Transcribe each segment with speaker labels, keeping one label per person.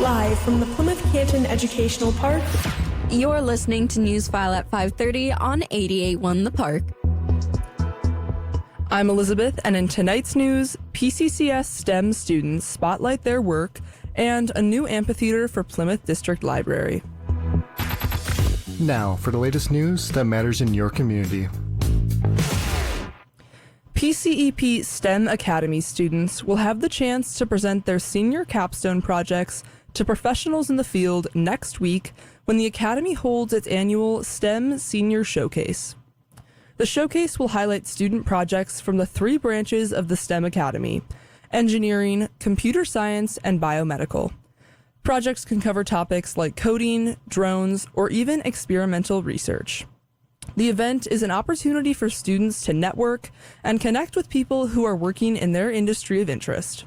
Speaker 1: Live from the Plymouth Canton Educational Park,
Speaker 2: you're listening to Newsfile at 5:30 on 88.1 The Park.
Speaker 3: I'm Elizabeth, and in tonight's news, P-CCS STEM students spotlight their work and a new amphitheater for Plymouth District Library.
Speaker 4: Now, for the latest news that matters in your community.
Speaker 3: PCEP STEM Academy students will have the chance to present their senior capstone projects to professionals in the field next week when the Academy holds its annual STEM Senior Showcase. The showcase will highlight student projects from the three branches of the STEM Academy: engineering, computer science, and biomedical. Projects can cover topics like coding, drones, or even experimental research. The event is an opportunity for students to network and connect with people who are working in their industry of interest.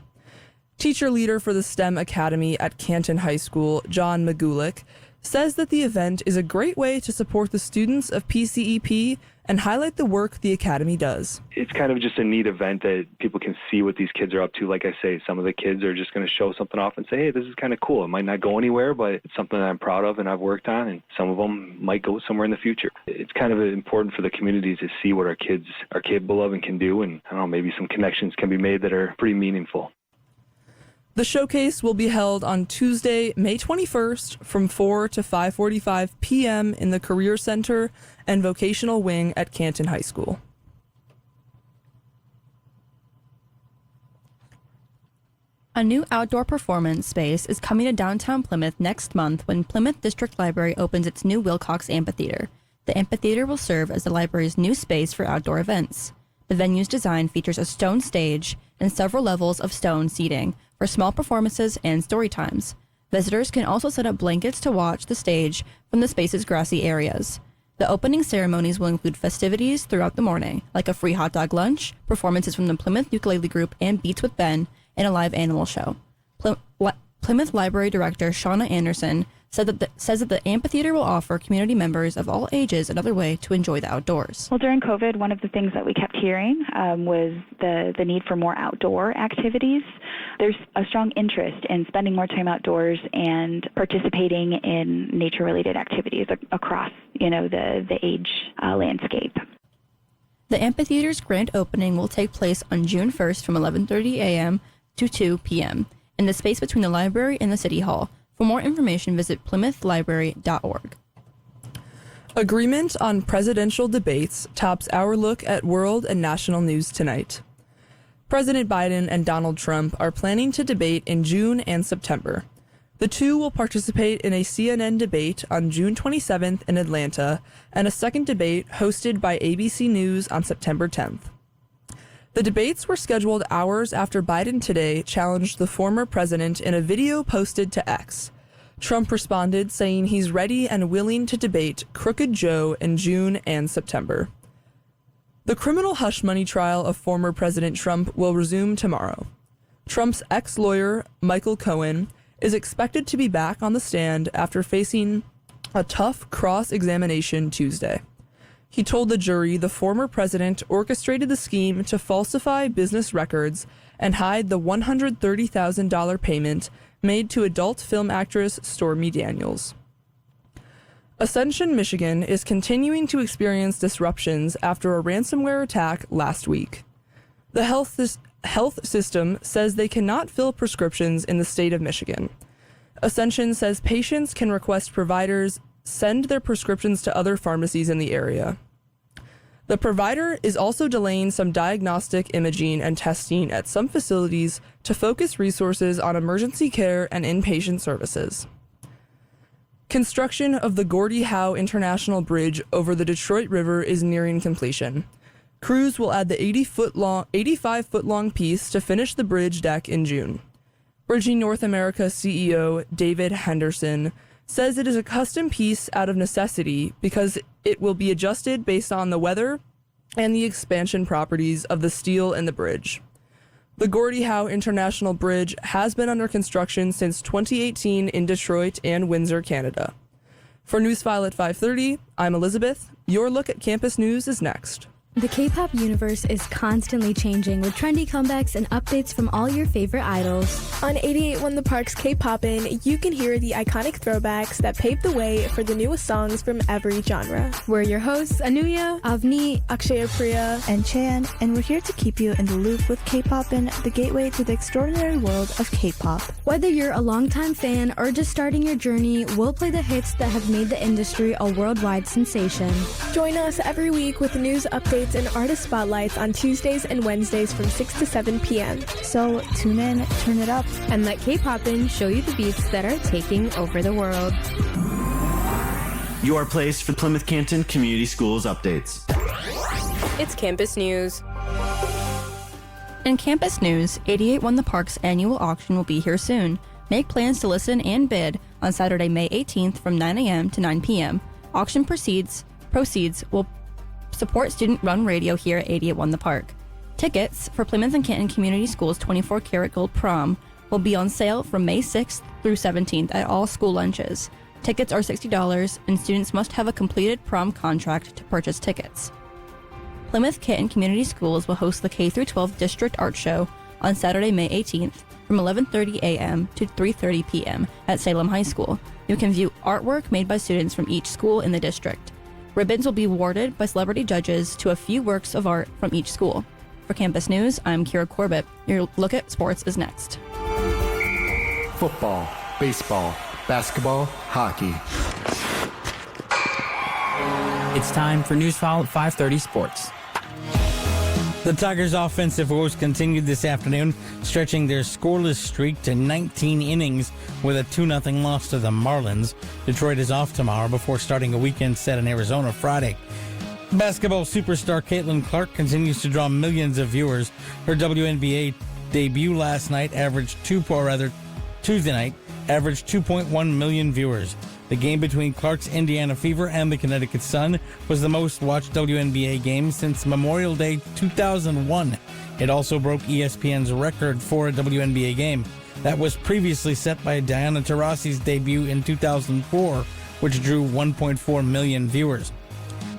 Speaker 3: Teacher leader for the STEM Academy at Canton High School, John Magulik, says that the event is a great way to support the students of PCEP and highlight the work the Academy does.
Speaker 5: It's kind of just a neat event that people can see what these kids are up to. Like I say, some of the kids are just going to show something off and say, hey, this is kind of cool. It might not go anywhere, but it's something that I'm proud of and I've worked on, and some of them might go somewhere in the future. It's kind of important for the community to see what our kids are capable of and can do, and I don't know, maybe some connections can be made that are pretty meaningful.
Speaker 3: The showcase will be held on Tuesday, May 21st from 4 to 5:45 p.m. in the Career Center and Vocational Wing at Canton High School.
Speaker 6: A new outdoor performance space is coming to downtown Plymouth next month when Plymouth District Library opens its new Wilcox Amphitheater. The amphitheater will serve as the library's new space for outdoor events. The venue's design features a stone stage and several levels of stone seating for small performances and story times. Visitors can also set up blankets to watch the stage from the space's grassy areas. The opening ceremonies will include festivities throughout the morning, like a free hot dog lunch, performances from the Plymouth Ukulele Group and Beats with Ben, and a live animal show. Plymouth Library Director Shauna Anderson says that the amphitheater will offer community members of all ages another way to enjoy the outdoors.
Speaker 7: Well, during COVID, one of the things that we kept hearing was the need for more outdoor activities. There's a strong interest in spending more time outdoors and participating in nature-related activities across, the age landscape.
Speaker 6: The amphitheater's grand opening will take place on June 1st from 11:30 a.m. to 2 p.m. in the space between the library and the City Hall. For more information, visit plymouthlibrary.org.
Speaker 3: Agreement on presidential debates tops our look at world and national news tonight. President Biden and Donald Trump are planning to debate in June and September. The two will participate in a CNN debate on June 27th in Atlanta and a second debate hosted by ABC News on September 10th. The debates were scheduled hours after Biden today challenged the former president in a video posted to X. Trump responded saying he's ready and willing to debate Crooked Joe in June and September. The criminal hush money trial of former President Trump will resume tomorrow. Trump's ex-lawyer, Michael Cohen, is expected to be back on the stand after facing a tough cross-examination Tuesday. He told the jury the former president orchestrated the scheme to falsify business records and hide the $130,000 payment made to adult film actress Stormy Daniels. Ascension, Michigan is continuing to experience disruptions after a ransomware attack last week. The health system says they cannot fill prescriptions in the state of Michigan. Ascension says patients can request providers send their prescriptions to other pharmacies in the area. The provider is also delaying some diagnostic imaging and testing at some facilities to focus resources on emergency care and inpatient services. Construction of the Gordie Howe International Bridge over the Detroit River is nearing completion. Crews will add the 85-foot-long piece to finish the bridge deck in June. Bridging North America CEO David Henderson says it is a custom piece out of necessity because it will be adjusted based on the weather and the expansion properties of the steel in the bridge. The Gordie Howe International Bridge has been under construction since 2018 in Detroit and Windsor, Canada. For Newsfile at 5:30, I'm Elizabeth. Your look at campus news is next.
Speaker 8: The K-pop universe is constantly changing with trendy comebacks and updates from all your favorite idols.
Speaker 1: On 88.1 The Park's K-Poppin', you can hear the iconic throwbacks that paved the way for the newest songs from every genre.
Speaker 8: We're your hosts, Anuya, Avni,
Speaker 1: Akshaya Priya,
Speaker 9: and Chan, and we're here to keep you in the loop with K-Poppin', the gateway to the extraordinary world of K-pop.
Speaker 8: Whether you're a longtime fan or just starting your journey, we'll play the hits that have made the industry a worldwide sensation.
Speaker 1: Join us every week with news updates and artist spotlights on Tuesdays and Wednesdays from 6 to 7 p.m.
Speaker 9: So tune in, turn it up,
Speaker 8: and let K-Poppin' show you the beats that are taking over the world.
Speaker 10: Your place for Plymouth Canton Community Schools updates.
Speaker 2: It's Campus News.
Speaker 6: In campus news, 88.1 The Park's annual auction will be here soon. Make plans to listen and bid on Saturday, May 18th from 9 a.m. to 9 p.m. Auction proceeds will support student-run radio here at 88.1 The Park. Tickets for Plymouth and Canton Community Schools 24 Karat Gold Prom will be on sale from May 6th through 17th at all school lunches. Tickets are $60, and students must have a completed prom contract to purchase tickets. Plymouth Canton Community Schools will host the K-12 District Art Show on Saturday, May 18th from 11:30 a.m. to 3:30 p.m. at Salem High School. You can view artwork made by students from each school in the district. Ribbons will be awarded by celebrity judges to a few works of art from each school. For Campus News, I'm Kira Corbett. Your look at sports is next.
Speaker 4: Football, baseball, basketball, hockey.
Speaker 11: It's time for Newsfile at 5:30 Sports. The Tigers' offensive woes continued this afternoon, stretching their scoreless streak to 19 innings with a 2-0 loss to the Marlins. Detroit is off tomorrow before starting a weekend set in Arizona Friday. Basketball superstar Caitlin Clark continues to draw millions of viewers. Her WNBA debut Tuesday night averaged 2.1 million viewers. The game between Clark's Indiana Fever and the Connecticut Sun was the most watched WNBA game since Memorial Day 2001. It also broke ESPN's record for a WNBA game. That was previously set by Diana Taurasi's debut in 2004, which drew 1.4 million viewers.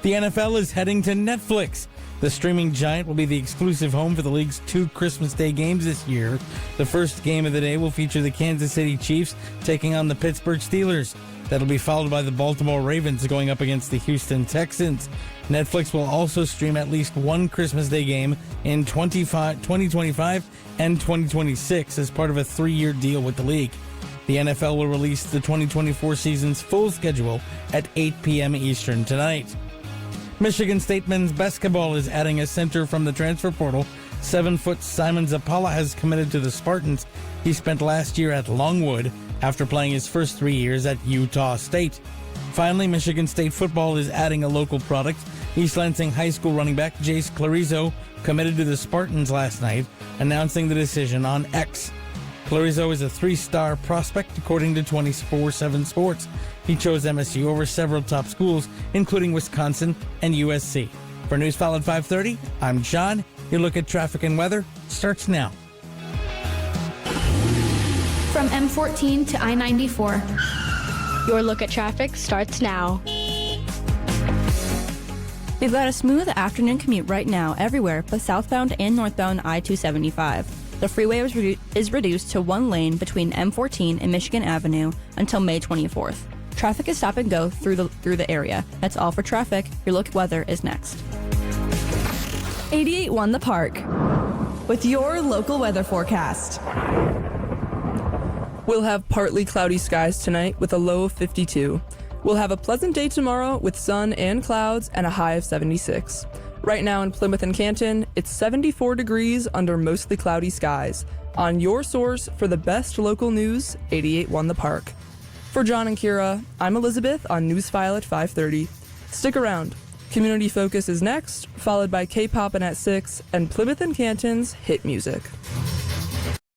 Speaker 11: The NFL is heading to Netflix. The streaming giant will be the exclusive home for the league's 2 Christmas Day games this year. The first game of the day will feature the Kansas City Chiefs taking on the Pittsburgh Steelers. That'll be followed by the Baltimore Ravens going up against the Houston Texans. Netflix will also stream at least one Christmas Day game in 2025 and 2026 as part of a 3-year deal with the league. The NFL will release the 2024 season's full schedule at 8 p.m. Eastern tonight. Michigan State men's basketball is adding a center from the transfer portal. 7-foot Simon Zapala has committed to the Spartans. He spent last year at Longwood after playing his first 3 years at Utah State. Finally, Michigan State football is adding a local product. East Lansing High School running back Jace Clarizo committed to the Spartans last night, announcing the decision on X. Clarizo is a 3-star prospect, according to 24/7 Sports. He chose MSU over several top schools, including Wisconsin and USC. For Newsfile at 5:30, I'm John. Your look at traffic and weather starts now.
Speaker 8: From M14 to I-94. Your look at traffic starts now.
Speaker 6: We've got a smooth afternoon commute right now everywhere but southbound and northbound I-275. The freeway is reduced to 1 lane between M14 and Michigan Avenue until May 24th. Traffic is stop and go through the area. That's all for traffic. Your look at weather is next.
Speaker 2: 88.1 The Park with your local weather forecast.
Speaker 3: We'll have partly cloudy skies tonight with a low of 52. We'll have a pleasant day tomorrow with sun and clouds and a high of 76. Right now in Plymouth and Canton, it's 74 degrees under mostly cloudy skies. On your source for the best local news, 88.1 The Park. For John and Kira, I'm Elizabeth on Newsfile at 5:30. Stick around. Community Focus is next, followed by K-Poppin' at 6 and Plymouth and Canton's hit music.